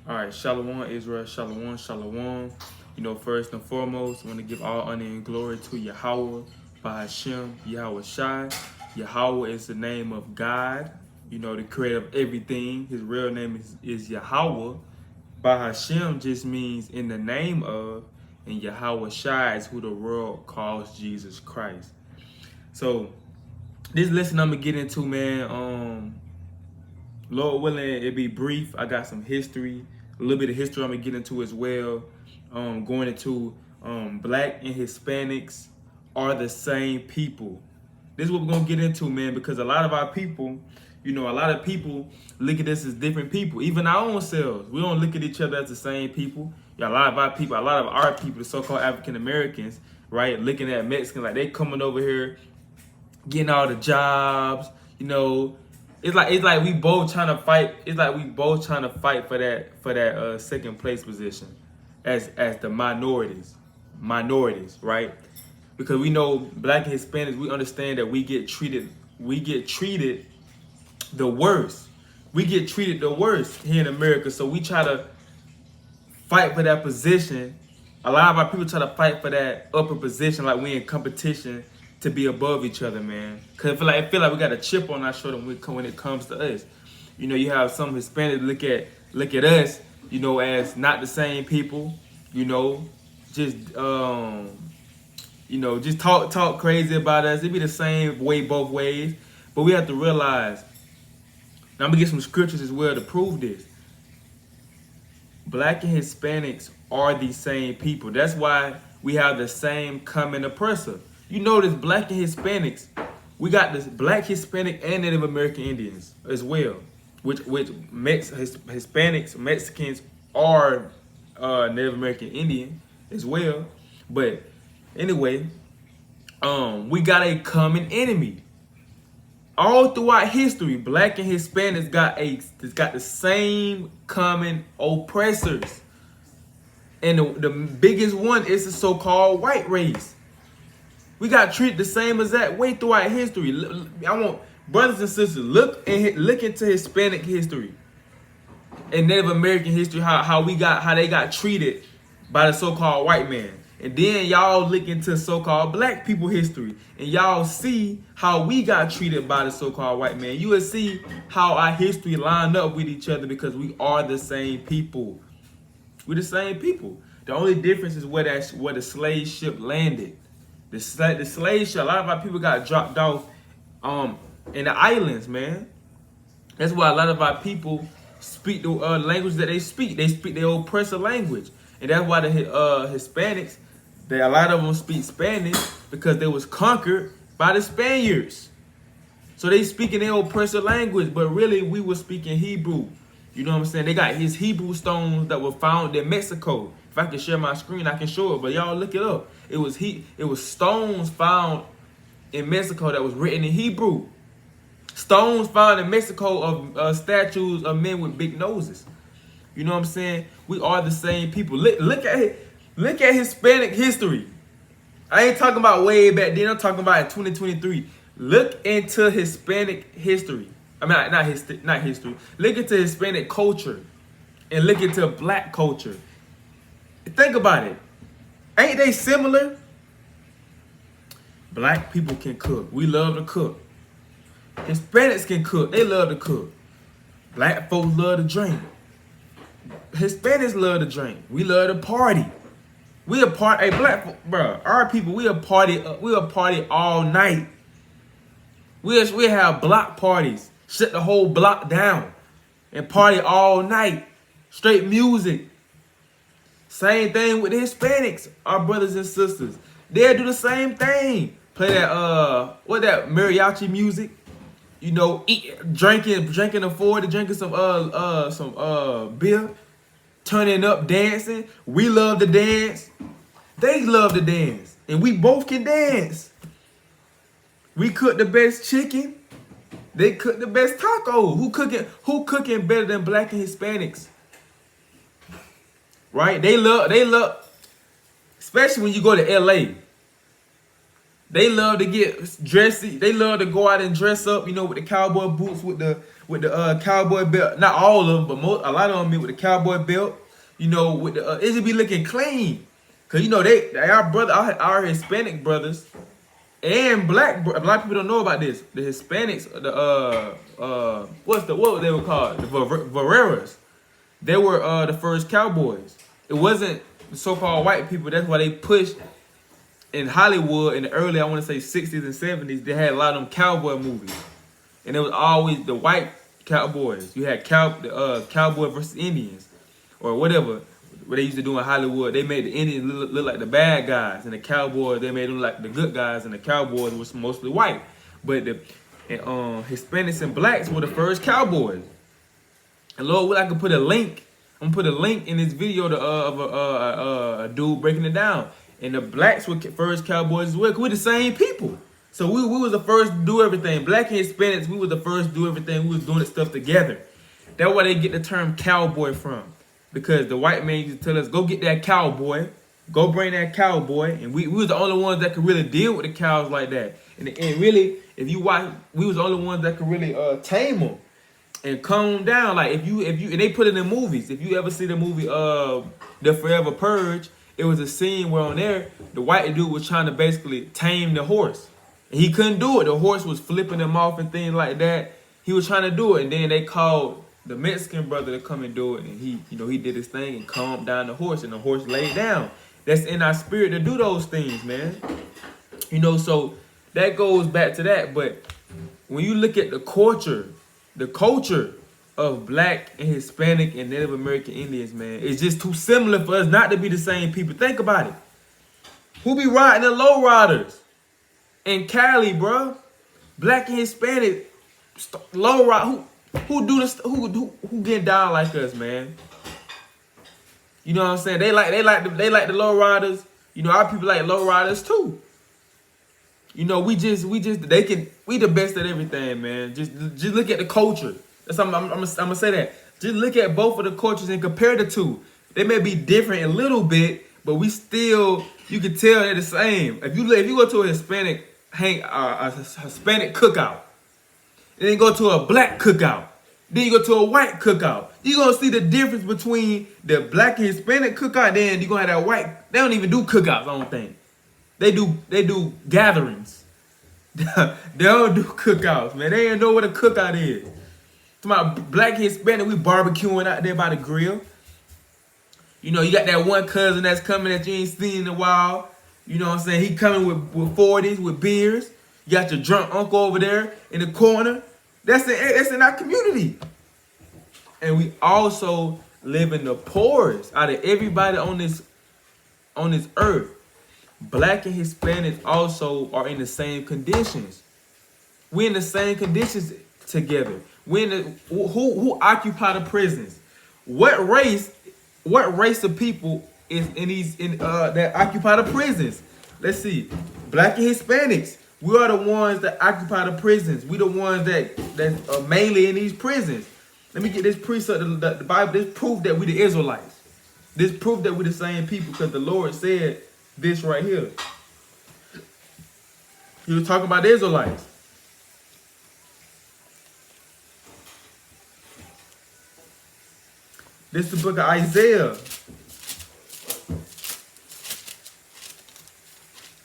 All right, Shalom, Israel, Shalom, Shalom. First and foremost, I want to give all honor and glory to Yahweh, by Hashem, Yahweh Shai. Yahweh is the name of God, the creator of everything. His real name is Yahweh. By Hashem just means in the name of, and Yahweh Shai is who the world calls Jesus Christ. So, this lesson I'm going to get into, man, Lord willing, it be brief. I got some history, a little bit of history I'm gonna get into as well. Going into Black and Hispanics are the same people. This is what we're gonna get into, man, because a lot of our people, a lot of people look at us as different people. Even our own selves, we don't look at each other as the same people. A lot of our people, the so-called African Americans, right, looking at Mexicans like they coming over here, getting all the jobs, It's like we both trying to fight. It's like we both trying to fight for that second place position as the minorities, right? Because we know Black and Hispanics, we understand that we get treated the worst. We get treated the worst here in America. So we try to fight for that position. A lot of our people try to fight for that upper position, like we in competition to be above each other, man. Cause I feel like we got a chip on our shoulder when it comes to us. You have some Hispanics look at us, as not the same people. Just just talk crazy about us. It be the same way both ways. But we have to realize. Now I'm gonna get some scriptures as well to prove this. Black and Hispanics are the same people. That's why we have the same common oppressor. You notice Black and Hispanics, we got this Black, Hispanic, and Native American Indians as well, which Hispanics, Mexicans are Native American Indian as well. But anyway, we got a common enemy. All throughout history, Black and Hispanics got the same common oppressors, and the biggest one is the so-called white race. We got treated the same exact way throughout history. I want brothers and sisters look into Hispanic history and Native American history, how they got treated by the so-called white man, and then y'all look into so-called Black people history, and y'all see how we got treated by the so-called white man. You will see how our history lined up with each other because we are the same people. We're the same people. The only difference is where the slave ship landed. The slave ship, a lot of our people got dropped off in the islands, man. That's why a lot of our people speak the language that they speak. They speak their oppressor language. And that's why the Hispanics, a lot of them speak Spanish because they was conquered by the Spaniards. So they speak in their oppressor language, but really we were speaking Hebrew. You know what I'm saying? They got his Hebrew stones that were found in Mexico. If I can share my screen, I can show it, but y'all look it up. It was stones found in Mexico that was written in Hebrew. Stones found in Mexico of statues of men with big noses. You know what I'm saying? We are the same people. Look at Hispanic history. I ain't talking about way back then. I'm talking about in 2023. Look into Hispanic history. I mean, not history. Look into Hispanic culture and look into Black culture. Think about it. Ain't they similar? Black people can cook. We love to cook. Hispanics can cook. They love to cook. Black folks love to drink. Hispanics love to drink. We love to party. We a party. Hey, Black folk, bro. Our people, we a party. We a party all night. We have block parties. Shut the whole block down and party all night. Straight music. Same thing with the Hispanics, our brothers and sisters. They'll do the same thing. Play that that mariachi music. Drinking a 40, drinking some beer, turning up, dancing. We love to dance. They love to dance, and we both can dance. We cook the best chicken. They cook the best taco. Who cooking better than Black and Hispanics? Right? They love, especially when you go to LA. They love to get dressy. They love to go out and dress up, with the cowboy boots, with with the cowboy belt. Not all of them, but a lot of them be with the cowboy belt. You know, with the it should be looking clean, cause you know they our Hispanic brothers and a lot of people don't know about this. The Hispanics, what they were called, the Vareras. They were the first cowboys. It wasn't the so-called white people. That's why they pushed in Hollywood in the early, I want to say 60s and 70s. They had a lot of them cowboy movies, and it was always the white cowboys. You had cowboy versus Indians, or whatever. What they used to do in Hollywood, they made the Indians look like the bad guys, and the cowboys, they made them like the good guys, and the cowboys was mostly white. But the Hispanics and blacks were the first cowboys. And Lord, I could put a link. I'm gonna put a link in this video of a dude breaking it down. And the blacks were first cowboys as well. 'Cause we're the same people. So we was the first to do everything. Black and Hispanics, we was the first to do everything. We was doing this stuff together. That's why they get the term cowboy from. Because the white man used to tell us, go get that cowboy. Go bring that cowboy. And we was the only ones that could really deal with the cows like that. And really, if you watch, we was the only ones that could really tame them and calm them down. Like if you and they put it in movies. If you ever see the movie The Forever Purge, it was a scene where on there, the white dude was trying to basically tame the horse. And he couldn't do it. The horse was flipping him off and things like that. He was trying to do it. And then they called the Mexican brother to come and do it, and he did his thing and calmed down the horse, and the horse laid down. That's in our spirit to do those things, man. So that goes back to that. But when you look at the culture of black and Hispanic and Native American Indians, man, it's just too similar for us not to be the same people. Think about it. Who be riding the low riders in Cali, bro? Black and Hispanic low ride. Who do this? Who get down like us, man? You know what I'm saying? They like the low riders. Our people like low riders too. We the best at everything, man. Just look at the culture. That's I'm gonna say that. Just look at both of the cultures and compare the two. They may be different a little bit, but you can tell they're the same. If you go to a Hispanic Hispanic cookout, and then go to a black cookout, then you go to a white cookout, you're going to see the difference between the black and Hispanic cookout, then you're going to have that white. They don't even do cookouts, I don't think. They do gatherings. They don't do cookouts, man. They ain't know what a cookout is. To my black and Hispanic, we barbecuing out there by the grill. You got that one cousin that's coming that you ain't seen in a while. You know what I'm saying? He coming with 40s, with beers. You got your drunk uncle over there in the corner. That's in our community. And we also live in the poorest out of everybody on this earth. Black and Hispanics also are in the same conditions. We're in the same conditions together. Who occupy the prisons? What race of people is that occupy the prisons? Let's see. Black and Hispanics. We are the ones that occupy the prisons. We the ones that are mainly in these prisons. Let me get this precept, the Bible, this proof that we the Israelites. This proof that we the same people, because the Lord said this right here. He was talking about the Israelites. This is the book of Isaiah.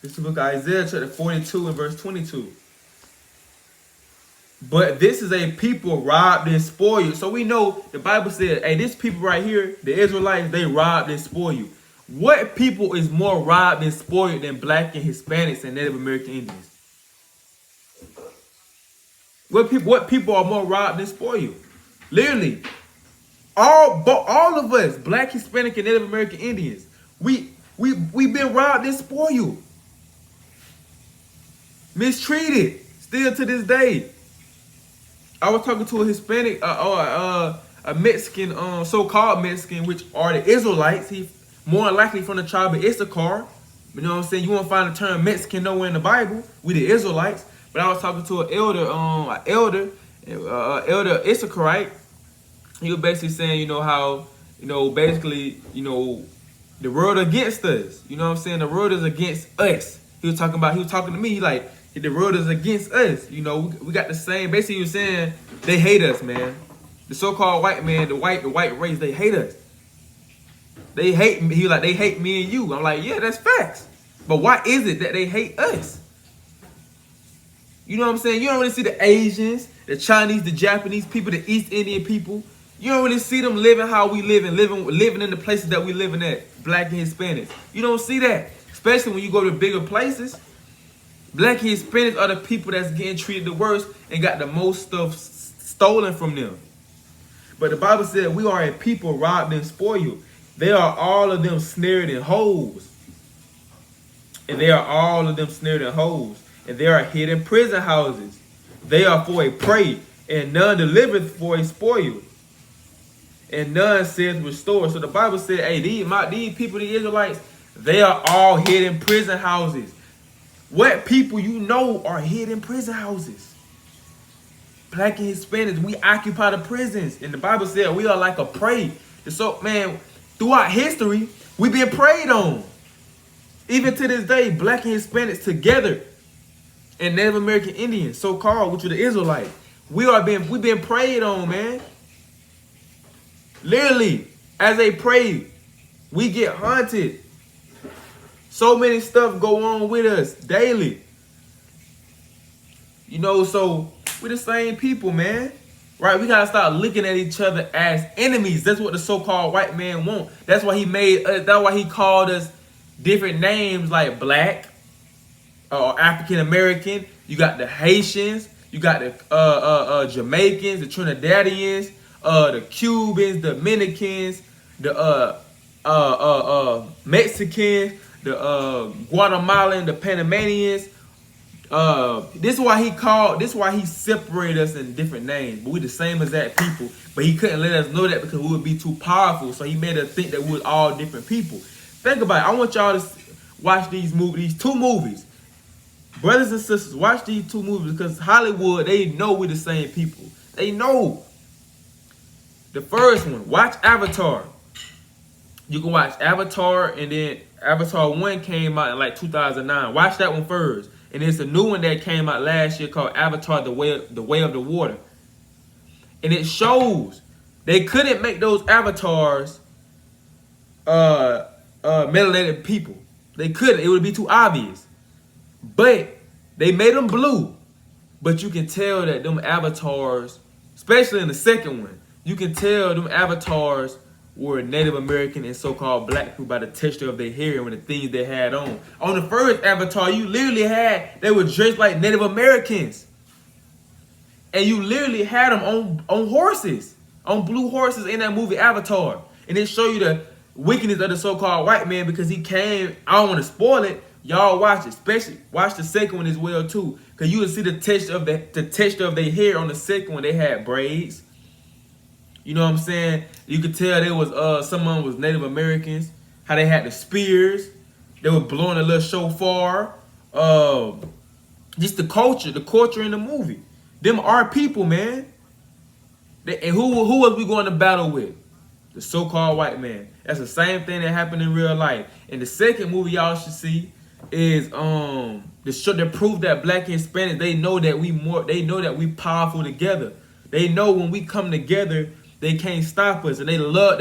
This is the book of Isaiah, chapter 42 and verse 22. But this is a people robbed and spoiled. So we know the Bible said, hey, this people right here, the Israelites, they robbed and spoiled. What people is more robbed and spoiled than black and Hispanics and Native American Indians? What people are more robbed and spoiled? Literally, all of us, black, Hispanic, and Native American Indians, we've been robbed and spoiled. Mistreated, still to this day. I was talking to a Hispanic, a Mexican, so-called Mexican, which are the Israelites. He more likely from the tribe of Issachar. You know what I'm saying? You won't find the term Mexican nowhere in the Bible. We the Israelites. But I was talking to an elder Issacharite. He was basically saying, how, basically, the world against us. You know what I'm saying? The world is against us. He was talking to me, like, The world is against us. You know, we got the same. Basically, you're saying they hate us, man. The so-called white man, the white race, they hate us. They hate me. He like, they hate me and you. I'm like, yeah, that's facts. But why is it that they hate us? You know what I'm saying? You don't really see the Asians, the Chinese, the Japanese people, the East Indian people. You don't really see them living how we live and living in the places that we living at, black and Hispanics. You don't see that, especially when you go to bigger places. Black and Hispanics are the people that's getting treated the worst and got the most stuff stolen from them. But the Bible said we are a people robbed and spoiled. They are all of them snared in holes. And they are all of them snared in holes. And they are hid in prison houses. They are for a prey, and none delivereth for a spoil. And none saith restore. So the Bible said, hey, these people, the Israelites, they are all hid in prison houses. What people you know are hid in prison houses? Black and Hispanics, we occupy the prisons. And the Bible said we are like a prey. And so, man, throughout history, we've been preyed on. Even to this day, black and Hispanics together, and Native American Indians, so-called, which are the Israelites, we've been preyed on, man. Literally, as a prey, we get hunted. So many stuff go on with us daily. You know, so we're the same people, man. Right? We gotta start looking at each other as enemies. That's what the so-called white man want. That's why he made us, that's why he called us different names like black or African American. You got the Haitians, you got the Jamaicans, the Trinidadians, the Cubans, the Dominicans, the Mexicans, the Guatemalan, the Panamanians. This is why he separated us in different names. But we the same exact people. But he couldn't let us know that because we would be too powerful. So he made us think that we were all different people. Think about it. I want y'all to watch these two movies. Brothers and sisters, watch these two movies because Hollywood, they know we're the same people. They know. The first one, watch Avatar. You can watch Avatar, and then Avatar 1 came out in like 2009. Watch that one first. And it's a new one that came out last year called Avatar: The Way of the Water. And it shows they couldn't make those avatars melanated people. They couldn't. It would be too obvious. But they made them blue. But you can tell that them avatars, especially in the second one, you can tell them avatars were Native American and so-called black people by the texture of their hair and the things they had on. On the first Avatar, you literally they were dressed like Native Americans. And you literally had them on horses, on blue horses in that movie Avatar. And it show you the wickedness of the so-called white man because he came, I don't want to spoil it, y'all watch it, especially watch the second one as well too. Because you will see the texture of their hair on the second one. They had braids. You know what I'm saying? You could tell there was someone was Native Americans. How they had the spears. They were blowing a little shofar. Just the culture in the movie. Them are people, man. And who was we going to battle with? The so-called white man. That's the same thing that happened in real life. And the second movie y'all should see is the proof that black and Hispanic, they know that we powerful together. They know when we come together, they can't stop us, and they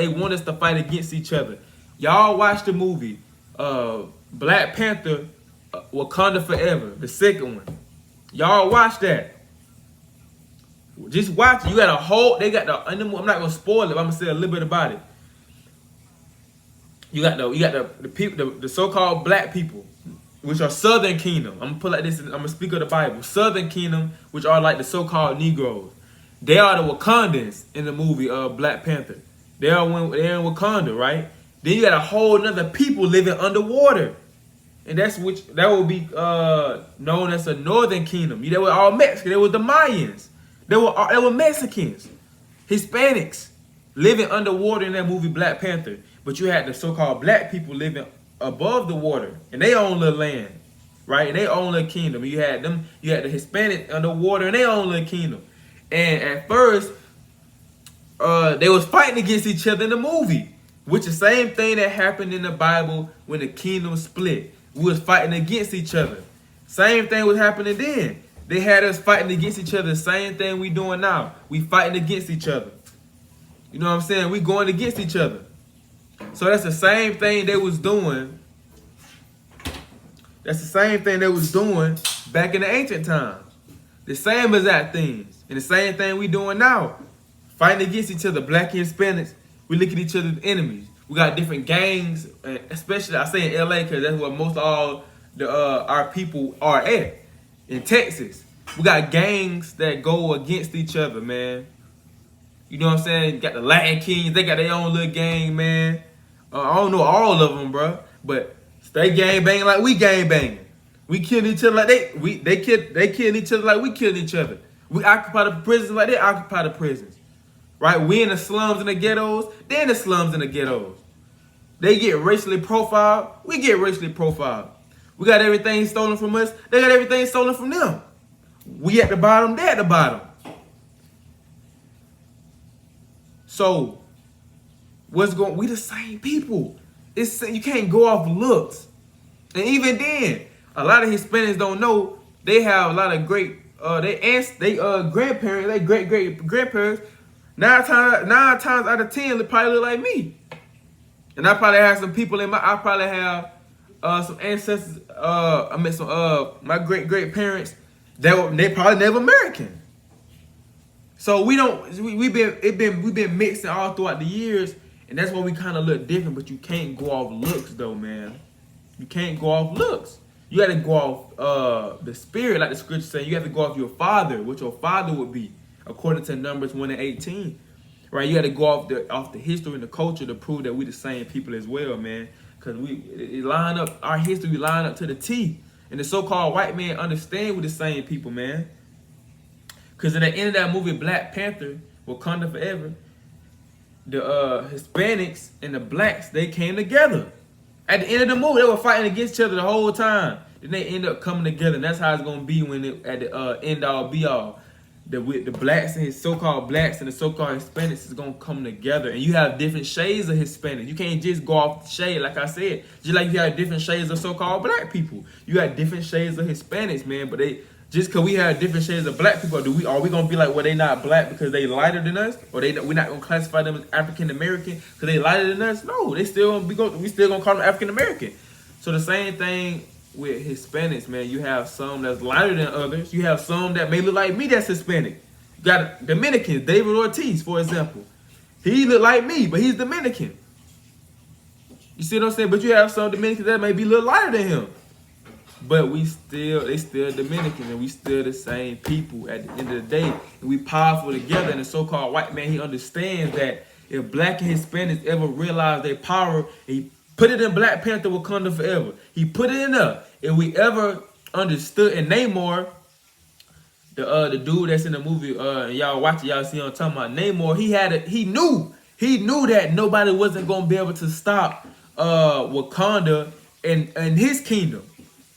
want us to fight against each other. Y'all watch the movie Black Panther, Wakanda Forever, the second one. Y'all watch that. Just watch it. You got a whole. They got the. I'm not gonna spoil it. But I'm gonna say a little bit about it. You got the people, the so-called black people, which are Southern Kingdom. I'm gonna put like this. I'm gonna speak of the Bible. Southern Kingdom, which are like the so-called Negroes. They are the Wakandans in the movie Black Panther. They're in Wakanda, right? Then you got a whole nother people living underwater. And that would be known as the Northern Kingdom. They were all Mexican. They were the Mayans. They were Mexicans. Hispanics living underwater in that movie Black Panther. But you had the so-called black people living above the water. And they own little land. Right? And they own little kingdom. You had the Hispanic underwater and they own little kingdom. And at first, they was fighting against each other in the movie, which is the same thing that happened in the Bible when the kingdom split. We was fighting against each other. Same thing was happening then. They had us fighting against each other. Same thing we doing now. We fighting against each other. You know what I'm saying? We going against each other. So that's the same thing they was doing. That's the same thing they was doing back in the ancient times. The same exact things. And the same thing we doing now. Fighting against each other. Black and Hispanics, we look at each other as enemies. We got different gangs, especially I say in LA because that's where most all our people are at. In Texas, we got gangs that go against each other, man. You know what I'm saying? You got the Latin Kings, they got their own little gang, man. I don't know all of them, bro, but they gang banging like we gang banging. We killing each other like they killing each other like we killing each other. We occupy the prisons like they occupy the prisons, right? We in the slums and the ghettos, they in the slums and the ghettos. They get racially profiled, we get racially profiled. We got everything stolen from us. They got everything stolen from them. We at the bottom, they at the bottom. So, we the same people. You can't go off looks. And even then, a lot of Hispanics don't know they have a lot of great, grandparents, they great grandparents. Nine times out of 10, they probably look like me. And I probably have some people I probably have some ancestors, my great parents they probably Native American. So we've been mixing all throughout the years, and that's why we kind of look different. But you can't go off looks though, man. You can't go off looks. You got to go off the spirit, like the scripture saying. You have to go off your father, what your father would be, according to Numbers 1:18. Right? You got to go off the history and the culture to prove that we the same people as well, man. Because it line up, our history line up to the T. And the so-called white man understand we're the same people, man. Because in the end of that movie, Black Panther, Wakanda Forever, the Hispanics and the blacks, they came together. At the end of the movie, they were fighting against each other the whole time. Then they end up coming together. And that's how it's going to be when at the end all be all. The blacks and his so-called blacks and the so-called Hispanics is going to come together. And you have different shades of Hispanics. You can't just go off the shade, like I said. Just like you have different shades of so-called black people. You have different shades of Hispanics, man. But just because we have different shades of black people, are we going to be like, well, they not black because they lighter than us? Or we're not going to classify them as African-American because they lighter than us? No, we still going to call them African-American. So the same thing with Hispanics, man. You have some that's lighter than others. You have some that may look like me that's Hispanic. You got Dominicans, David Ortiz, for example. He look like me, but he's Dominican. You see what I'm saying? But you have some Dominicans that may be a little lighter than him. But they still Dominicans, and we still the same people at the end of the day. And we powerful together. And the so-called white man, he understands that if black and Hispanics ever realize their power, he put it in Black Panther Wakanda Forever. He put it in there. If we ever understood, and Namor, the dude that's in the movie, and y'all watch it, y'all see what I'm talking about. Namor, he knew that nobody wasn't gonna be able to stop Wakanda and his kingdom.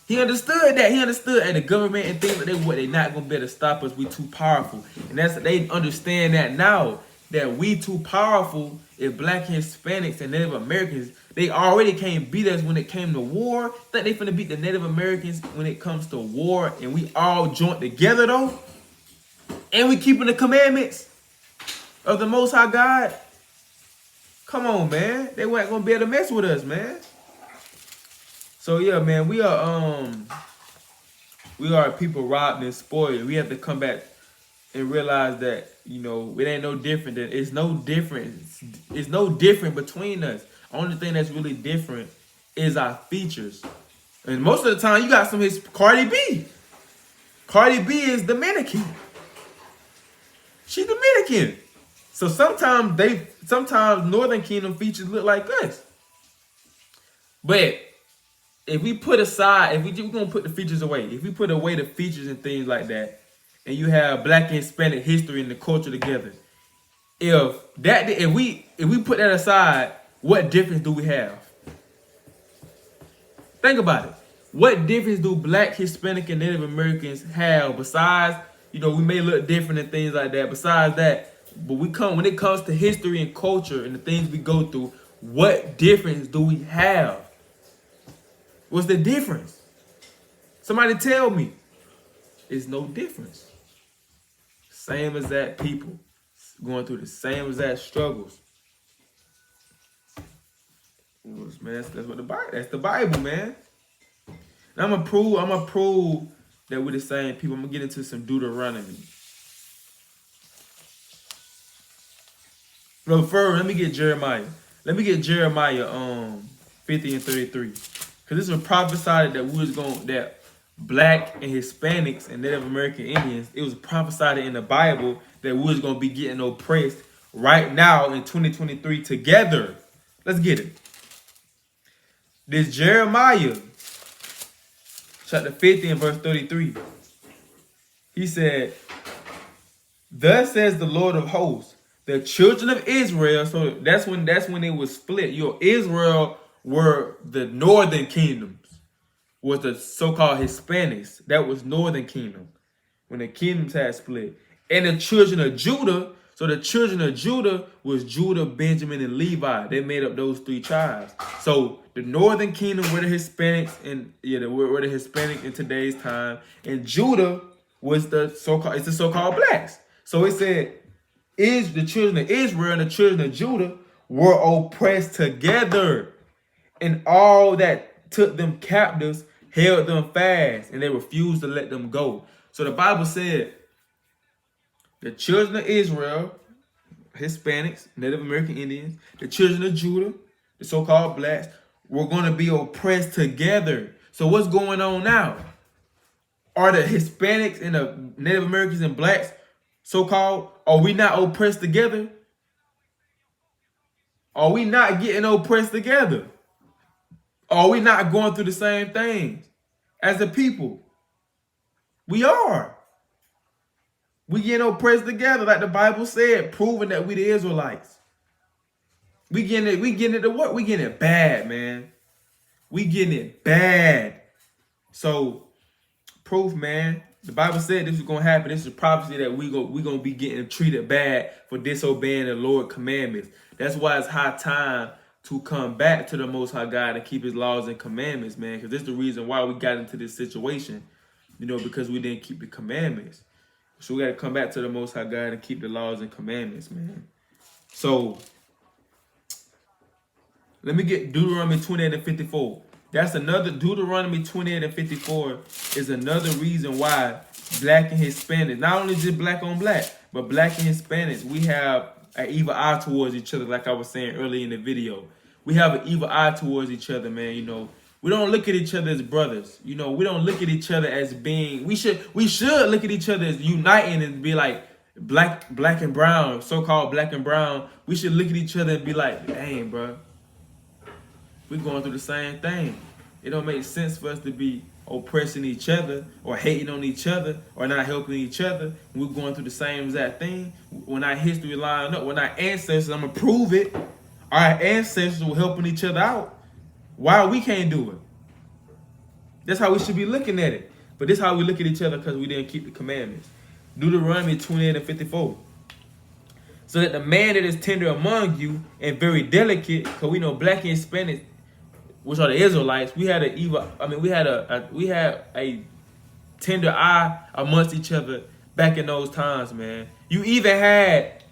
He understood that. He understood, and the government and things like they not gonna be able to stop us. We too powerful, and they understand that now. That we too powerful. If black and Hispanics and Native Americans, they already can't beat us when it came to war. Think they finna beat the Native Americans when it comes to war, and we all joint together though, and we keeping the commandments of the Most High God. Come on, man. They weren't gonna be able to mess with us, man. So yeah, man, we are people robbed and spoiled. We have to come back and realize that, you know, it ain't no different. It's no difference. It's no different between us. Only thing that's really different is our features. And most of the time, you got some Cardi B. Cardi B is Dominican. She's Dominican. So sometimes Northern Kingdom features look like us. But if we put aside, we're gonna put the features away. If we put away the features and things like that, and you have black and Hispanic history and the culture together, if we put that aside, what difference do we have? Think about it. What difference do black, Hispanic, and Native Americans have besides, you know, we may look different and things like that. Besides that, but when it comes to history and culture and the things we go through, what difference do we have? What's the difference? Somebody tell me. It's no difference. Same as that people going through the same as that struggles. Man, that's what the Bible. That's the Bible, man. And I'm gonna prove that we're the same people. I'm gonna get into some Deuteronomy. No, first, let me get Jeremiah. Let me get Jeremiah 50 and 33. Because this was prophesied that that black and Hispanics and Native American Indians, it was prophesied in the Bible that we was gonna be getting oppressed right now in 2023 together. Let's get it. This Jeremiah chapter 50 and verse 33. He said, "Thus says the Lord of hosts, the children of Israel." So that's when it was split. Israel were the northern kingdoms, was the so-called Hispanics. That was northern kingdom when the kingdoms had split. And the children of Judah. So the children of Judah was Judah, Benjamin, and Levi. They made up those three tribes. So the northern kingdom were the Hispanics, and were the Hispanic in today's time. And Judah was the so-called blacks. So it said, is the children of Israel and the children of Judah were oppressed together, and all that took them captives held them fast, and they refused to let them go. So the Bible said the children of Israel, Hispanics, Native American Indians, the children of Judah, the so-called blacks, were going to be oppressed together. So what's going on now? Are the Hispanics and the Native Americans and blacks so-called, are we not oppressed together? Are we not getting oppressed together? Are we not going through the same things as a people? We are. We getting oppressed together, like the Bible said, proving that we the Israelites. We getting it to what? We getting it bad, man. We getting it bad. So, proof, man. The Bible said this was gonna happen. This is prophecy that we gonna be getting treated bad for disobeying the Lord's commandments. That's why it's high time to come back to the Most High God and keep His laws and commandments, man. Because this is the reason why we got into this situation, because we didn't keep the commandments. So we got to come back to the Most High God and keep the laws and commandments, man. So let me get Deuteronomy 28 and 54. That's another, Deuteronomy 28 and 54 is another reason why black and Hispanics, not only just black on black, but black and Hispanics, we have an evil eye towards each other, like I was saying earlier in the video. We have an evil eye towards each other, man. We don't look at each other as brothers. We don't look at each other as being, we should look at each other as uniting and be like black and brown, so-called black and brown. We should look at each other and be like, dang, bro, we're going through the same thing. It don't make sense for us to be oppressing each other or hating on each other or not helping each other. We're going through the same exact thing. When our history line up, when our ancestors, I'm going to prove it, our ancestors were helping each other out. Why we can't do it? That's how we should be looking at it. But this is how we look at each other because we didn't keep the commandments. Deuteronomy 28 and 54. So that the man that is tender among you and very delicate, because we know black and Hispanic, which are the Israelites, we had a tender eye amongst each other back in those times, man. You even had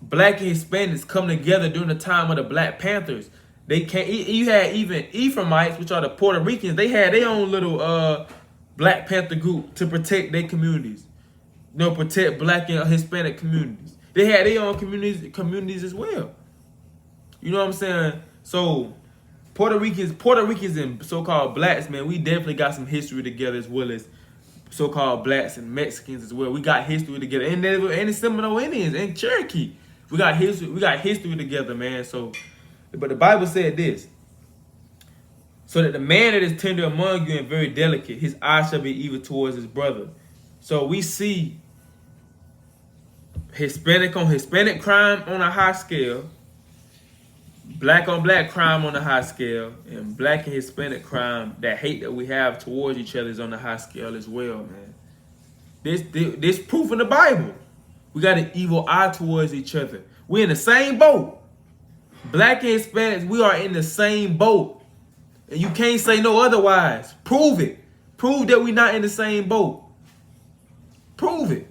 black and Hispanics come together during the time of the Black Panthers. You had even Ephraimites, which are the Puerto Ricans. They had their own little Black Panther group to protect their communities. Protect black and Hispanic communities. They had their own communities as well. You know what I'm saying? So Puerto Ricans and so-called blacks, man, we definitely got some history together, as well as so-called blacks and Mexicans as well. We got history together, and the Seminole Indians and Cherokee. We got history together, man. So. But the Bible said this, so that the man that is tender among you and very delicate, his eye shall be evil towards his brother. So we see Hispanic on Hispanic crime on a high scale, black on black crime on a high scale, and black and Hispanic crime, that hate that we have towards each other, is on a high scale as well, man. This proof in the Bible. We got an evil eye towards each other. We're in the same boat. Black and Hispanics, we are in the same boat. And you can't say no otherwise. Prove it. Prove that we're not in the same boat. Prove it.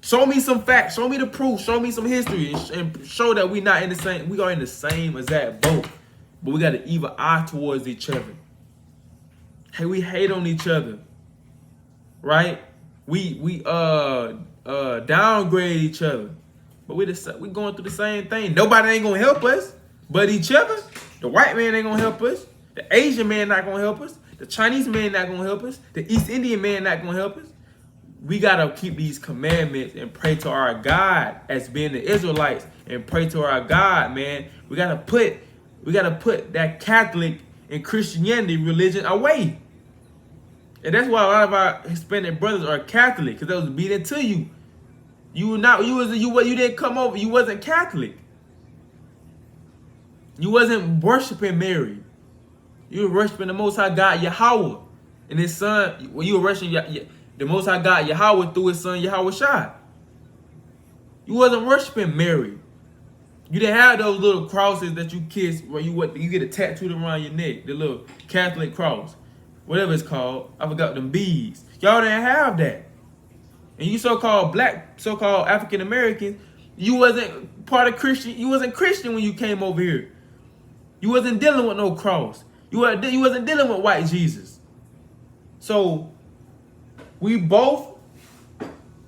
Show me some facts. Show me the proof. Show me some history, and show that we not in the same. We are in the same exact boat, but we got an evil eye towards each other. Hey, we hate on each other, right? We downgrade each other, but we going through the same thing. Nobody ain't gonna help us, but each other. The white man ain't gonna help us. The Asian man not gonna help us. The Chinese man not gonna help us. The East Indian man not gonna help us. We gotta keep these commandments and pray to our God as being the Israelites, and pray to our God, man. We gotta put that Catholic and Christianity religion away. And that's why a lot of our Hispanic brothers are Catholic, because they was beat into you. You didn't come over, you wasn't Catholic. You wasn't worshiping Mary. You were worshiping the Most High God, Yahweh, and His Son. Well, you were worshiping the Most High God, Yahweh, through His Son, Yahweh Shai. You wasn't worshiping Mary. You didn't have those little crosses that you kiss, where you get a tattooed around your neck, the little Catholic cross, whatever it's called. I forgot them beads. Y'all didn't have that. And you so-called black, so-called African Americans, you wasn't part of Christian. You wasn't Christian when you came over here. You wasn't dealing with no cross. You wasn't dealing with white Jesus. So we both,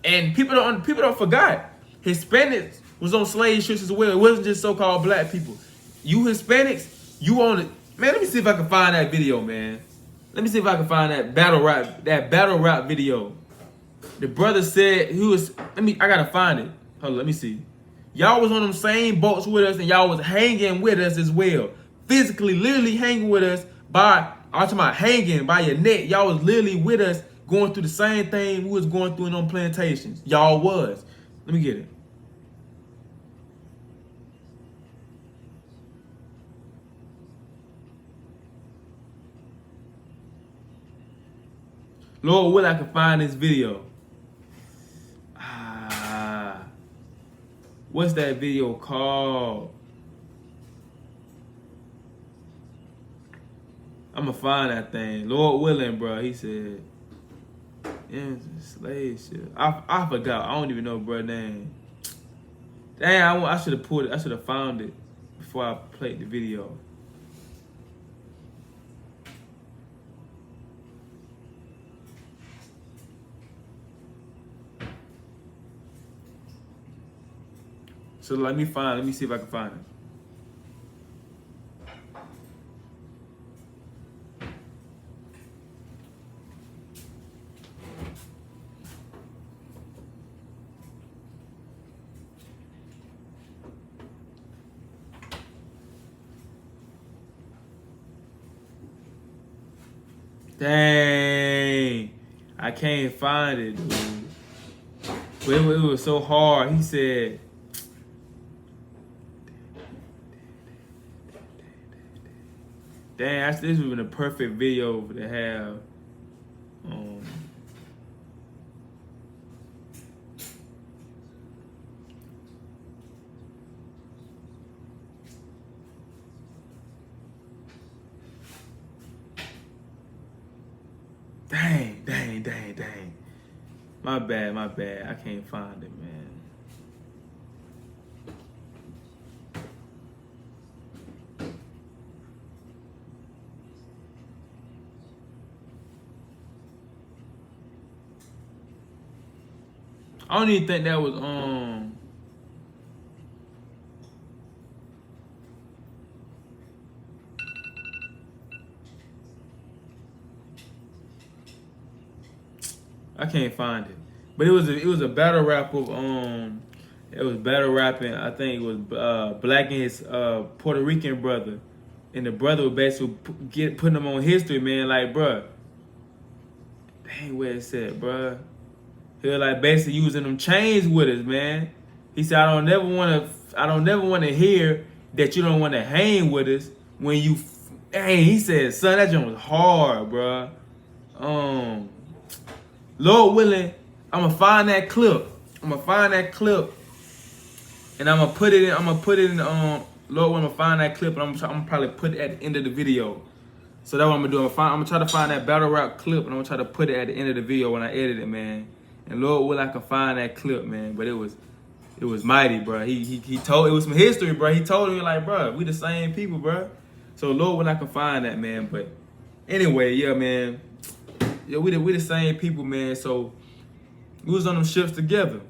and people don't forget, Hispanics was on slave ships as well. It wasn't just so-called black people. You Hispanics, you on it. Man, let me see if I can find that video, man. Let me see if I can find that battle rap video. The brother said he was. I gotta find it. Hold on, let me see. Y'all was on them same boats with us, and y'all was hanging with us as well. Physically, literally hanging with us I'm talking about hanging by your neck. Y'all was literally with us, going through the same thing we was going through in them plantations. Y'all was. Let me get it. Lord will I can find this video. What's that video called? I'm gonna find that thing. Lord willing, bro. He said, yeah, slave ship. I forgot. I don't even know bro name. Dang, I should have pulled it. I should have found it before I played the video. So let me see if I can find it. Dang, I can't find it, dude. But it was so hard. He said, dang, this would have been a perfect video to have. Dang. My bad. I can't find it, man. I don't even think that was I can't find it, but it was a battle rap of it was battle rapping. I think it was Black and his Puerto Rican brother, and the brother was basically putting him on history, man. Like, bruh, dang, where it said, bruh. He was like basically using them chains with us, man. He said, I don't never want to hear that you don't want to hang with us when you. Dang, he said, son, that joint was hard, bruh. Lord willing, I'm gonna find that clip. And I'm gonna put it in. Lord willing, I'm gonna find that clip, and I'm gonna probably put it at the end of the video. So that's what I'm gonna do. I'm gonna try to find that battle rap clip, and I'm gonna try to put it at the end of the video when I edit it, man. And Lord will I can find that clip, man. But it was mighty, bro. He told, it was some history, bro. He told me like, bro, we the same people, bro. So Lord will I can find that, man. But anyway, yeah, man. Yeah, we the same people, man. So we was on them ships together.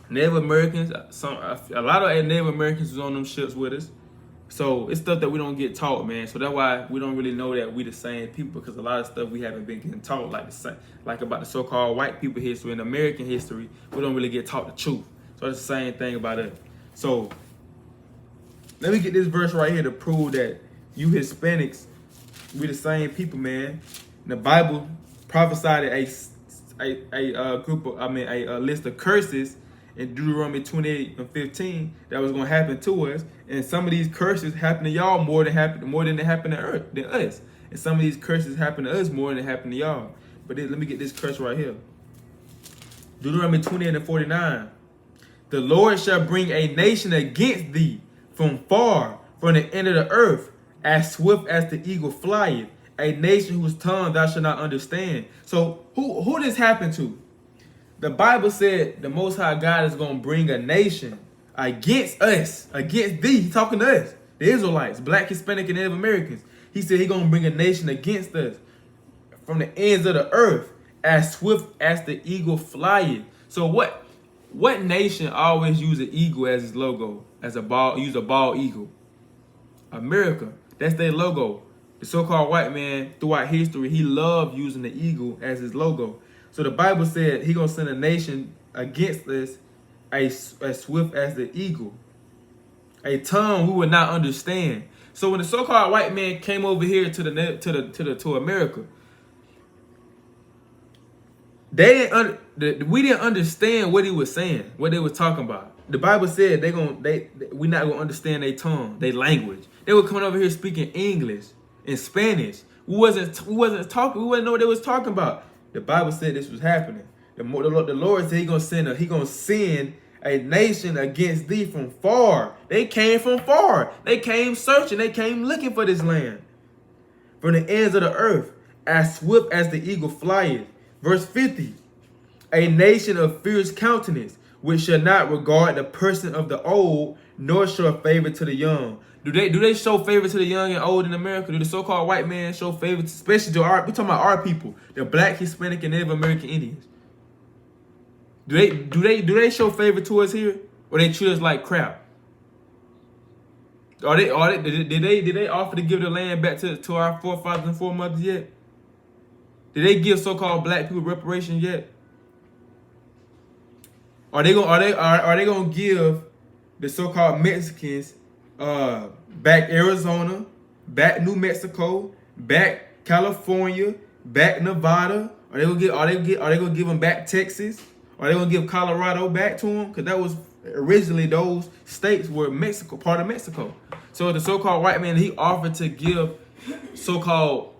Native Americans, a lot of Native Americans was on them ships with us. So it's stuff that we don't get taught, man. So that's why we don't really know that we the same people, because a lot of stuff we haven't been getting taught, like about the so-called white people history and American history. We don't really get taught the truth. So it's the same thing about us. So let me get this verse right here to prove that you Hispanics, we the same people, man. The Bible prophesied a list of curses in Deuteronomy 28:15 that was gonna happen to us, and some of these curses happen to y'all more than they happen to us, and some of these curses happen to us more than they happen to y'all. But let me get this curse right here. Deuteronomy 28:49. The Lord shall bring a nation against thee from far, from the end of the earth, as swift as the eagle flieth, a nation whose tongue thou shalt not understand. So who this happened to? The Bible said the Most High God is going to bring a nation against us, against thee. He's talking to us, the Israelites, Black, Hispanic, and Native Americans. He said he's going to bring a nation against us from the ends of the earth, as swift as the eagle flyeth. So what nation always use an eagle as its logo, use a bald eagle? America. That's their logo. The so-called white man throughout history, he loved using the eagle as his logo. So the Bible said he gonna send a nation against us as swift as the eagle, a tongue we would not understand. So when the so-called white man came over here to America, we didn't understand what he was saying, what they was talking about. The Bible said we not gonna understand their tongue, their language. They were coming over here speaking English and Spanish. We wasn't talking. We wouldn't know what they was talking about. The Bible said this was happening. The Lord said He gonna send a nation against thee from far. They came from far. They came searching. They came looking for this land, from the ends of the earth, as swift as the eagle flieth. Verse 50. A nation of fierce countenance, which shall not regard the person of the old, nor show favor to the young. Do they show favor to the young and old in America? Do the so-called white man show favor, especially to we talking about our people, the Black, Hispanic, and Native American Indians? Do they show favor to us here, or they treat us like crap? Did they offer to give the land back to our forefathers and foremothers yet? Did they give so-called black people reparations yet? Are they gonna give the so-called Mexicans back Arizona, back New Mexico, back California, back Nevada? Are they gonna give them back Texas? Are they gonna give Colorado back to them? Because that was originally, those states were Mexico, part of Mexico. So the so-called white man, he offered to give so-called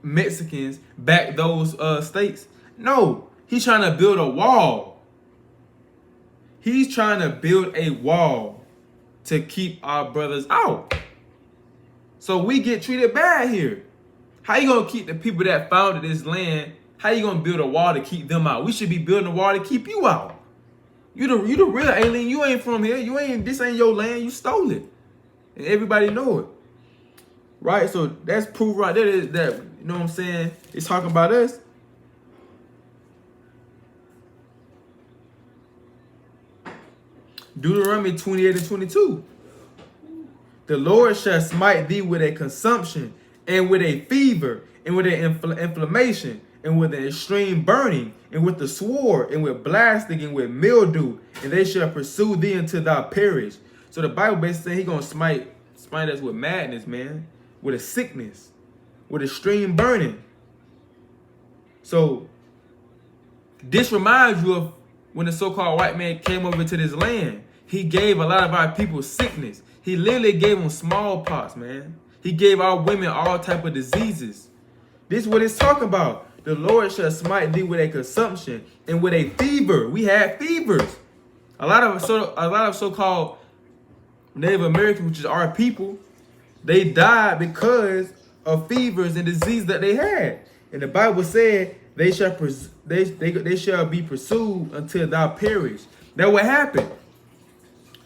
Mexicans back those states. No, he's trying to build a wall. He's trying to build a wall to keep our brothers out. So we get treated bad here. How you gonna keep the people that founded this land? How you gonna build a wall to keep them out? We should be building a wall to keep you out. You the real alien. You ain't from here. This ain't your land. You stole it, and everybody know it, right? So that's proof right there that you know what I'm saying. It's talking about us. Deuteronomy 28:22. The Lord shall smite thee with a consumption, and with a fever, and with an inflammation, and with an extreme burning, and with the sword, and with blasting, and with mildew, and they shall pursue thee until thou perish. So the Bible basically saying He gonna smite us with madness, man, with a sickness, with extreme burning. So this reminds you of when the so-called white man came over to this land. He gave a lot of our people sickness. He literally gave them smallpox, man. He gave our women all type of diseases. This is what it's talking about. The Lord shall smite thee with a consumption and with a fever. We had fevers. A lot of so-called Native Americans, which is our people, they died because of fevers and disease that they had. And the Bible said they shall they shall be pursued until thou perish. That what happened.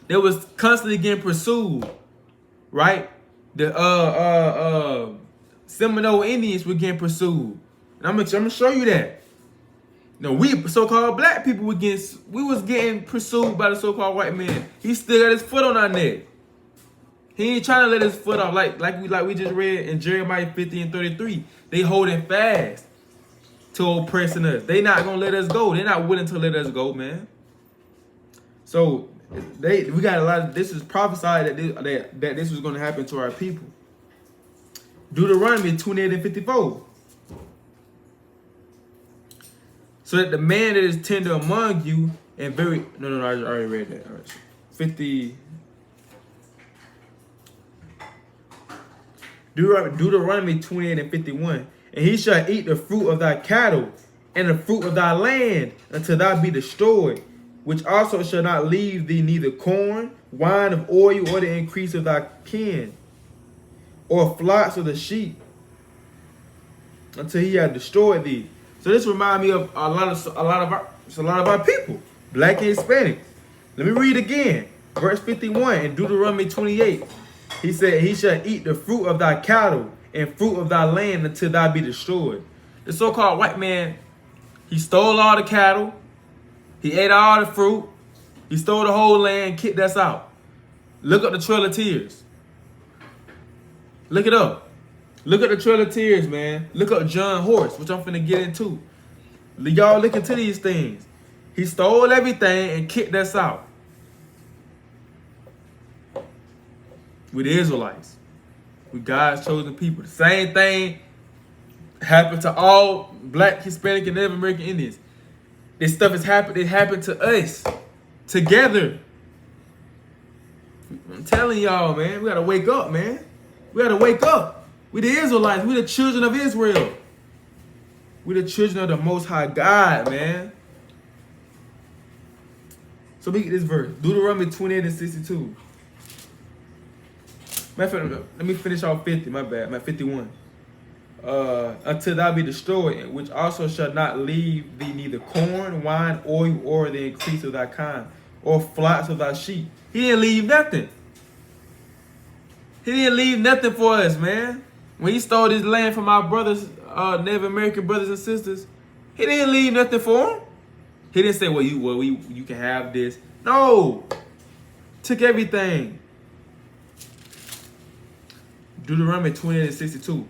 They was constantly getting pursued, right? The Seminole Indians were getting pursued. And I'm gonna show you that. No, we so-called black people we was getting pursued by the so-called white man. He still got his foot on our neck. He ain't trying to let his foot off like we just read in Jeremiah 50 and 33. They holding fast to oppressing us. They not gonna let us go. They're not willing to let us go, man. So we got a lot of this is prophesied that this was gonna happen to our people. Deuteronomy 28 and 54. So that the man that is tender among you and very I already read that. All right. 50 Deuteronomy 28 and 51. And he shall eat the fruit of thy cattle and the fruit of thy land until thou be destroyed, which also shall not leave thee neither corn, wine of oil, or the increase of thy kin, or flocks of the sheep, until he hath destroyed thee. So this reminds me of a lot of our people, black and Hispanic. Let me read again. Verse 51 in Deuteronomy 28. He said, he shall eat the fruit of thy cattle and fruit of thy land until thou be destroyed. The so-called white man, he stole all the cattle. He ate all the fruit. He stole the whole land, kicked us out. Look up the Trail of Tears. Look it up. Look at the Trail of Tears, man. Look up John Horse, which I'm finna get into. Y'all look into these things. He stole everything and kicked us out. With the Israelites. With God's chosen people. The same thing happened to all black, Hispanic, and Native American Indians. This stuff has happened. It happened to us. Together. I'm telling y'all, man. We gotta wake up, man. We gotta wake up. We the Israelites. We the children of Israel. We the children of the Most High God, man. So we get this verse. Deuteronomy 28 and 62. Let me finish off 50. My bad. 51. Until thou be destroyed, which also shall not leave thee neither corn, wine, oil, or the increase of thy kind, or flocks of thy sheep. He didn't leave nothing. He didn't leave nothing for us, man. When he stole this land from our brothers, Native American brothers and sisters, he didn't leave nothing for them. He didn't say, you can have this. No. Took everything. Deuteronomy 28 and 62.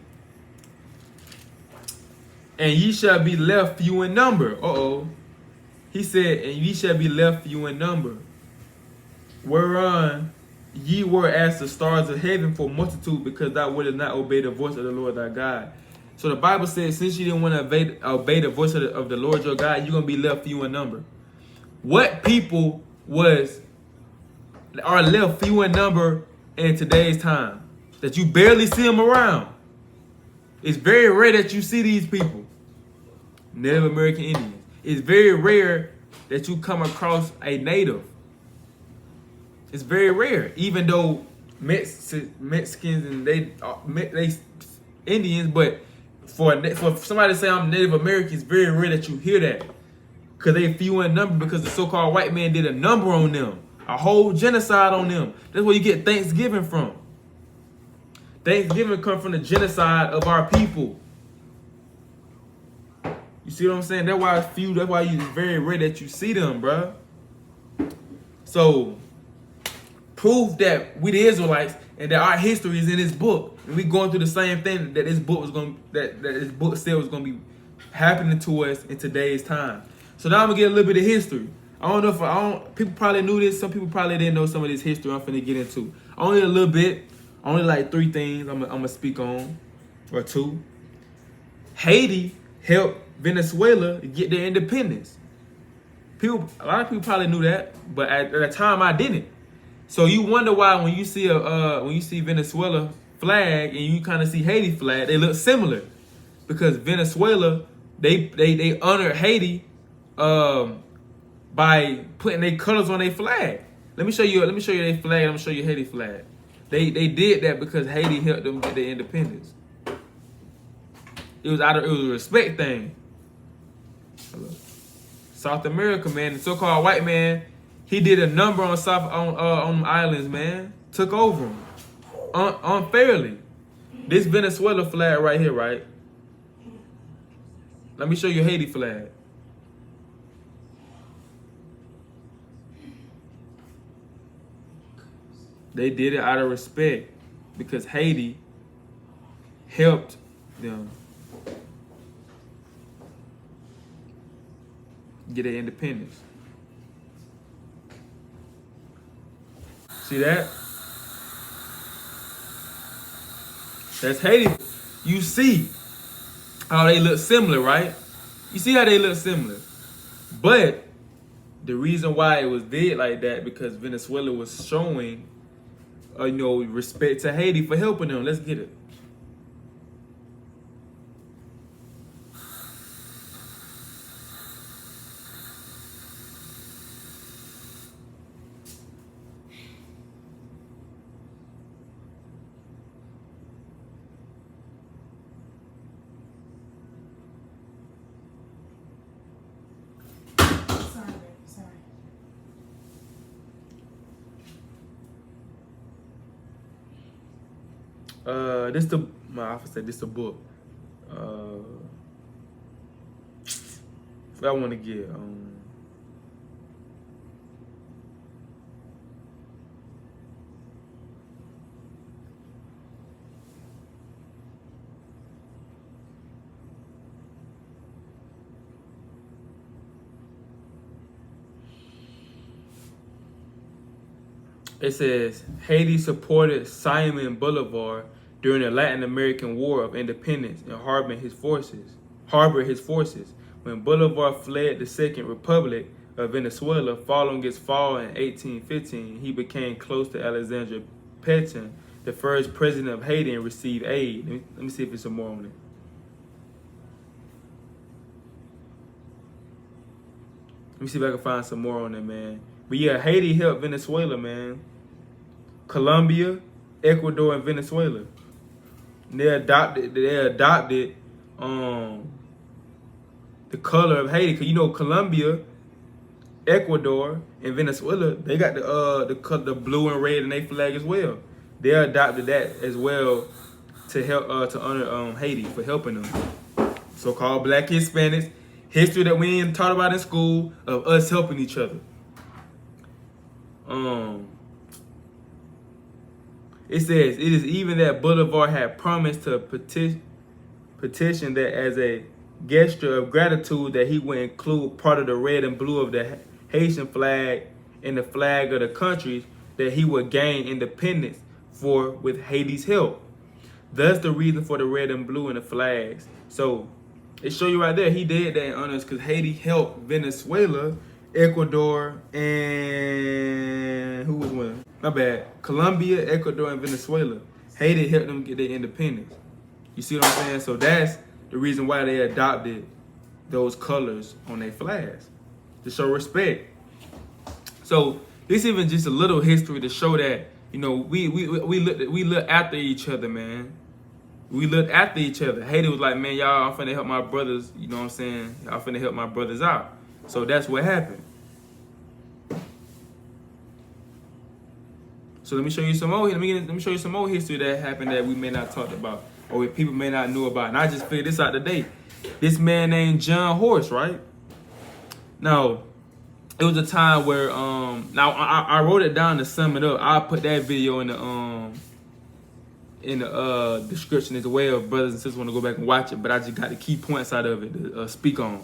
And ye shall be left few in number. He said, and ye shall be left few in number. Whereon ye were as the stars of heaven for multitude, because thou wouldest not obey the voice of the Lord thy God. So the Bible says, since you didn't want to obey the voice of the Lord your God, you're going to be left few in number. What people are left few in number in today's time? That you barely see them around. It's very rare that you see these people. Native American Indians. It's very rare that you come across a native. It's very rare, even though Mexicans and they Indians, but for somebody to say I'm Native American, it's very rare that you hear that, because they few in number, because the so-called white man did a number on them, a whole genocide on them. That's where you get Thanksgiving from. Thanksgiving comes from the genocide of our people. You see what I'm saying? That's why it's few. That's why it's very rare that you see them, bruh. So, proof that we the Israelites and that our history is in this book, and we going through the same thing that this book was that this book said was gonna be happening to us in today's time. So now I'm gonna get a little bit of history. I don't know if people probably knew this. Some people probably didn't know some of this history I'm finna get into. Only a little bit. Only like 3 things I'm gonna speak on, or 2. Haiti helped Venezuela get their independence. A lot of people probably knew that, but at the time I didn't. So you wonder why when you see Venezuela flag and you kind of see Haiti flag, they look similar, because Venezuela they honor Haiti by putting their colors on their flag. Let me show you their flag. And I'm gonna show you Haiti flag. They did that because Haiti helped them get their independence. It was a respect thing. South America, man, the so-called white man, he did a number on on islands, man. Took over them unfairly. This Venezuela flag right here, right? Let me show you Haiti flag. They did it out of respect because Haiti helped them get their independence. See that? That's Haiti. You see how they look similar, right? You see how they look similar. But the reason why it was did like that because Venezuela was showing, respect to Haiti for helping them. Let's get it. My office said this the book. What I want to get. It says Haiti supported Simon Bolivar during the Latin American War of Independence and harbored his forces. When Bolivar fled the Second Republic of Venezuela following its fall in 1815, he became close to Alexandre Pétain, the first president of Haiti, and received aid. Let me see if there's some more on it. Let me see if I can find some more on it, man. But yeah, Haiti helped Venezuela, man. Colombia, Ecuador, and Venezuela. They adopted the color of Haiti. Cause Colombia, Ecuador, and Venezuela, they got the blue and red in their flag as well. They adopted that as well to help to honor Haiti for helping them. So-called Black Hispanics, history that we ain't taught about in school of us helping each other. It says, it is even that Bolivar had promised to petition that as a gesture of gratitude that he would include part of the red and blue of the Haitian flag in the flag of the countries that he would gain independence for with Haiti's help. Thus the reason for the red and blue in the flags. So it show you right there, he did that in honors because Haiti helped Venezuela, Ecuador, and who was one? My bad. Colombia, Ecuador, and Venezuela. Haiti helped them get their independence. You see what I'm saying? So that's the reason why they adopted those colors on their flags, to show respect. So this even just a little history to show that we look after each other, man. We look after each other. Haiti was like, man, y'all, I'm finna help my brothers. You know what I'm saying? Y'all finna help my brothers out. So that's what happened. So let me show you some more. Let me show you some more history that happened that we may not talk about, or people may not know about. And I just figured this out today. This man named John Horse, right? Now, it was a time where now I wrote it down to sum it up. I'll put that video in the description as well. If brothers and sisters want to go back and watch it, but I just got the key points out of it to speak on.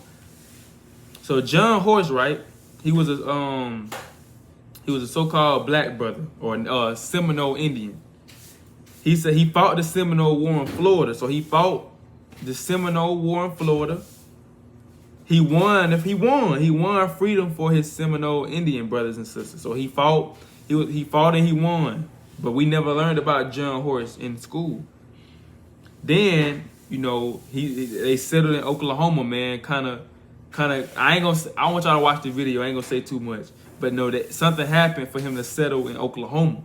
So John Horse, right? He was a so-called black brother or Seminole Indian. He said he fought the Seminole War in Florida. So he fought the Seminole War in Florida. He won freedom for his Seminole Indian brothers and sisters. So he fought and he won. But we never learned about John Horse in school. Then, they settled in Oklahoma, man, kind of I want y'all to watch the video. I ain't gonna say too much. But know that something happened for him to settle in Oklahoma.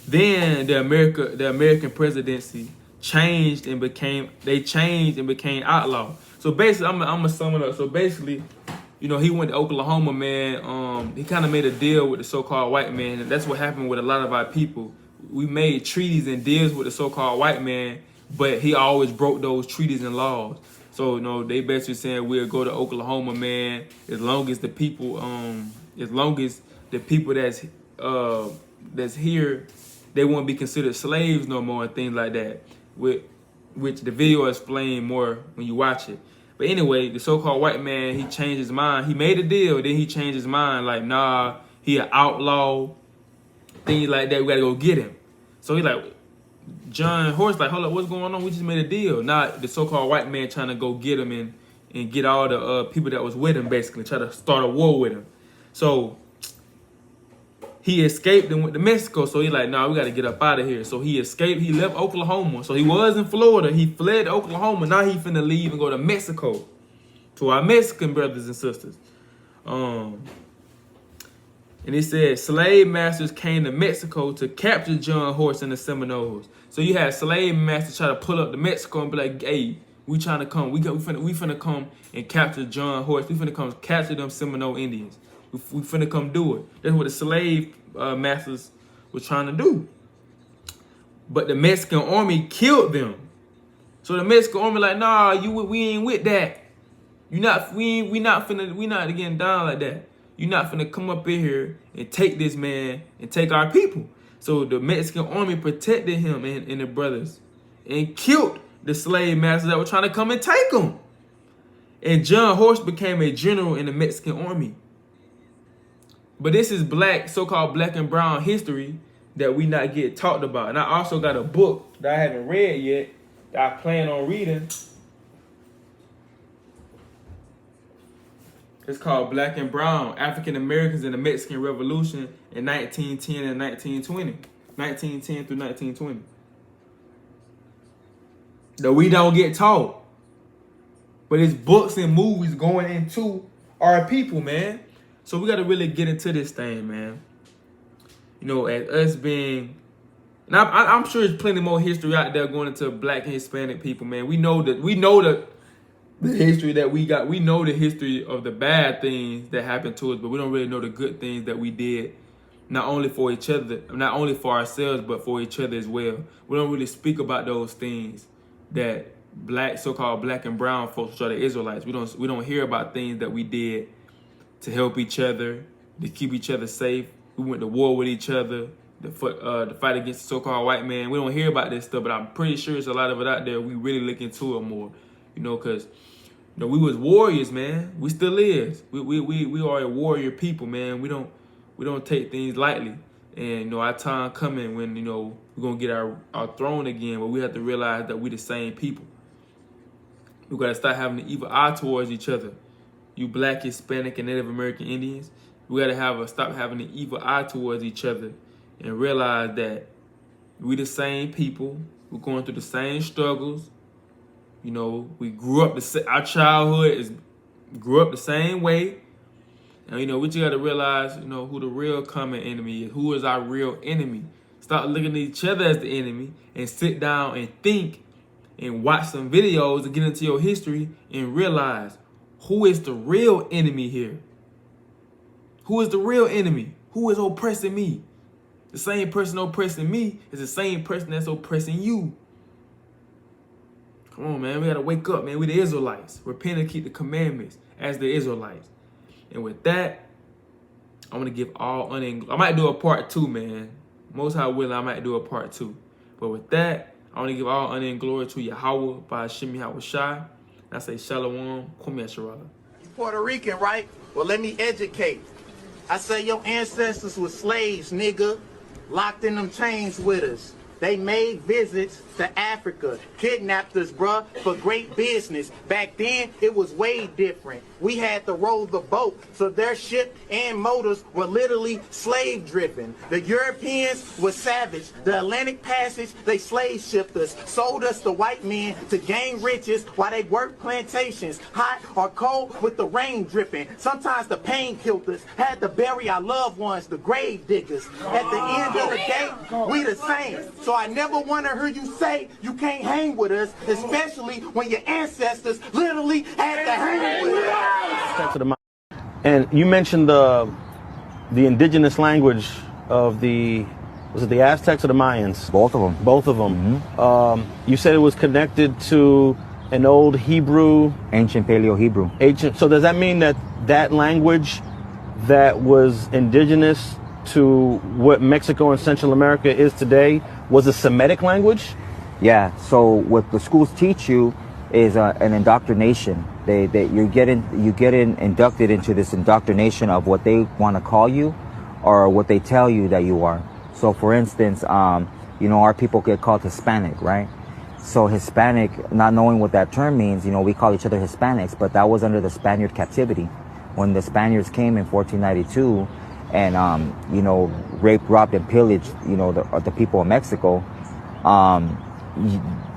Then the American presidency changed and became outlaw. So basically, I'm gonna sum it up. So basically, you know, he went to Oklahoma, man. He kind of made a deal with the so-called white man, and that's what happened with a lot of our people. We made treaties and deals with the so-called white man, but he always broke those treaties and laws. So, you know, they basically saying we'll go to Oklahoma, man, as long as the people that's here, they won't be considered slaves no more and things like that. Which the video explain more when you watch it. But anyway, the so-called white man, he changed his mind. He made a deal, then he changed his mind. Like, nah, he an outlaw, things like that. We gotta go get him. So he like, John Horse like, hold up, what's going on? We just made a deal. Now the so-called white man trying to go get him and get all the people that was with him, basically try to start a war with him. So he escaped and went to Mexico. So he like, nah, we got to get up out of here. So he escaped. He left Oklahoma. So he was in Florida. He fled to Oklahoma. Now he finna leave and go to Mexico, to our Mexican brothers and sisters. And he said slave masters came to Mexico to capture John Horse and the Seminoles. So you had slave masters try to pull up to Mexico and be like, hey, we trying to come. We finna come and capture John Horse. We finna come capture them Seminole Indians. We finna come do it. That's what the slave masters were trying to do. But the Mexican army killed them. So the Mexican army like, nah, we ain't with that. We not getting down like that. You not finna come up in here and take this man and take our people. So the Mexican army protected him and the brothers and killed the slave masters that were trying to come and take him. And John Horse became a general in the Mexican army. But this is so-called black and brown history that we not get talked about. And I also got a book that I haven't read yet that I plan on reading. It's called Black and Brown, African Americans in the Mexican Revolution in 1910 and 1920. 1910 through 1920. That we don't get taught. But it's books and movies going into our people, man. So we got to really get into this thing, man. You know, as us being, and I'm sure there's plenty more history out there going into black and Hispanic people, man. We know the history that we got. We know the history of the bad things that happened to us, but we don't really know the good things that we did, not only for each other, not only for ourselves, but for each other as well. We don't really speak about those things that so-called black and brown folks, which are the Israelites. We don't hear about things that we did to help each other, to keep each other safe. We went to war with each other, to fight against the so-called white man. We don't hear about this stuff, but I'm pretty sure there's a lot of it out there. We really look into it more, you know, because you know, we was warriors, man. We still is. We are a warrior people, man. We don't take things lightly. And you know, our time coming when, you know, we're gonna get our throne again, but we have to realize that we the same people. We gotta start having the evil eye towards each other. You black, Hispanic, and Native American Indians, we gotta stop having the evil eye towards each other and realize that we the same people. We're going through the same struggles. You know, we grew up our childhood grew up the same way. And you know, we just gotta realize, you know, who the real common enemy is. Who is our real enemy? Stop looking at each other as the enemy and sit down and think and watch some videos and get into your history and realize who is the real enemy here. Who is the real enemy? Who is oppressing me? The same person oppressing me is the same person that's oppressing you. Come on, man. We got to wake up, man. We the Israelites. Repent and keep the commandments as the Israelites. And with that, I'm going to give all honor and glory. I might do a part 2, man. Most High willing, I might do a part 2. But with that, I want to give all honor and glory to Yahweh by Hashem Yahweh Shai. I say Shalom, Kwame Asherah. You Puerto Rican, right? Well, let me educate. I say your ancestors were slaves, nigga, locked in them chains with us. They made visits to Africa, kidnapped us, bruh, for great business. Back then, it was way different. We had to row the boat, so their ship and motors were literally slave-driven. The Europeans were savage. The Atlantic Passage, they slave shipped us, sold us to white men to gain riches while they worked plantations, hot or cold with the rain dripping. Sometimes the pain killed us, had to bury our loved ones, the grave diggers. At the end of the day, we the same. So I never want to hear you say you can't hang with us, especially when your ancestors literally had to hang with us. And you mentioned the indigenous language of was it the Aztecs or the Mayans? Both of them. Both of them. You said it was connected to an old Hebrew. Ancient Paleo-Hebrew. Ancient. So does that mean that that language that was indigenous to what Mexico and Central America is today was a Semitic language? Yeah. So what the schools teach you is an indoctrination. You get inducted into this indoctrination of what they want to call you, or what they tell you that you are. So, for instance, our people get called Hispanic, right? So Hispanic, not knowing what that term means, we call each other Hispanics, but that was under the Spaniard captivity. When the Spaniards came in 1492 and, raped, robbed, and pillaged, the people of Mexico,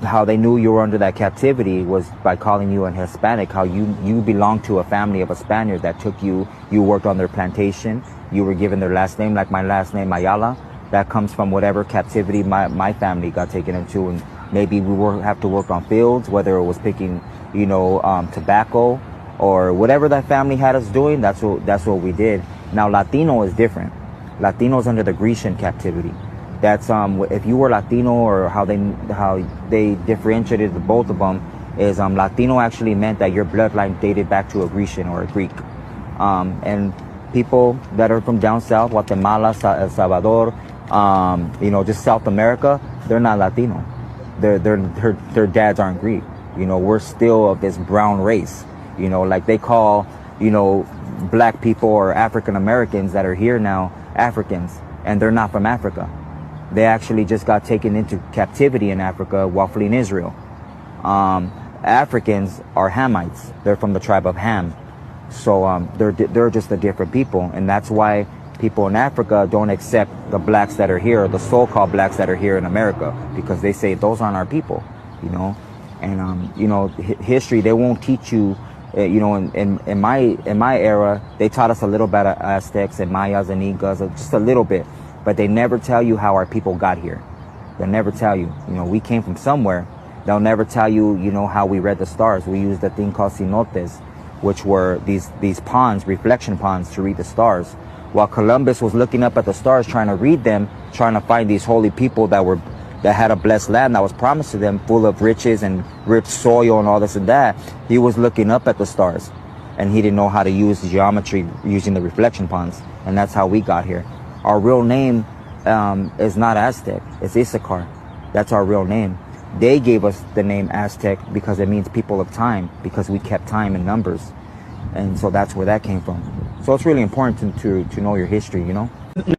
how they knew you were under that captivity was by calling you an Hispanic, how you belonged to a family of a Spaniard that took you worked on their plantation, you were given their last name, like my last name, Ayala. That comes from whatever captivity my family got taken into, and maybe we have to work on fields, whether it was picking, tobacco or whatever that family had us doing. That's what we did. Now Latino is different. Latino is under the Grecian captivity. That's if you were Latino, or how they differentiated the both of them is Latino actually meant that your bloodline dated back to a Grecian or a Greek, and people that are from down south, Guatemala, El Salvador, just South America, they're not Latino. Their dads aren't Greek. We're still of this brown race. Like they call black people or African Americans that are here now Africans, and they're not from Africa. They actually just got taken into captivity in Africa while fleeing Israel. Africans are Hamites. They're from the tribe of Ham. So they're just a different people. And that's why people in Africa don't accept the blacks that are here, the so-called blacks that are here in America, because they say those aren't our people, And, history, they won't teach you, in my era, they taught us a little bit of Aztecs and Mayas and Incas, just a little bit. But they never tell you how our people got here. They'll never tell you. We came from somewhere. They'll never tell you, how we read the stars. We used a thing called cenotes, which were these ponds, reflection ponds, to read the stars. While Columbus was looking up at the stars, trying to read them, trying to find these holy people that had a blessed land that was promised to them, full of riches and rich soil and all this and that, he was looking up at the stars. And he didn't know how to use geometry using the reflection ponds. And that's how we got here. Our real name is not Aztec, it's Issachar. That's our real name. They gave us the name Aztec because it means people of time, because we kept time in numbers. And so that's where that came from. So it's really important to know your history,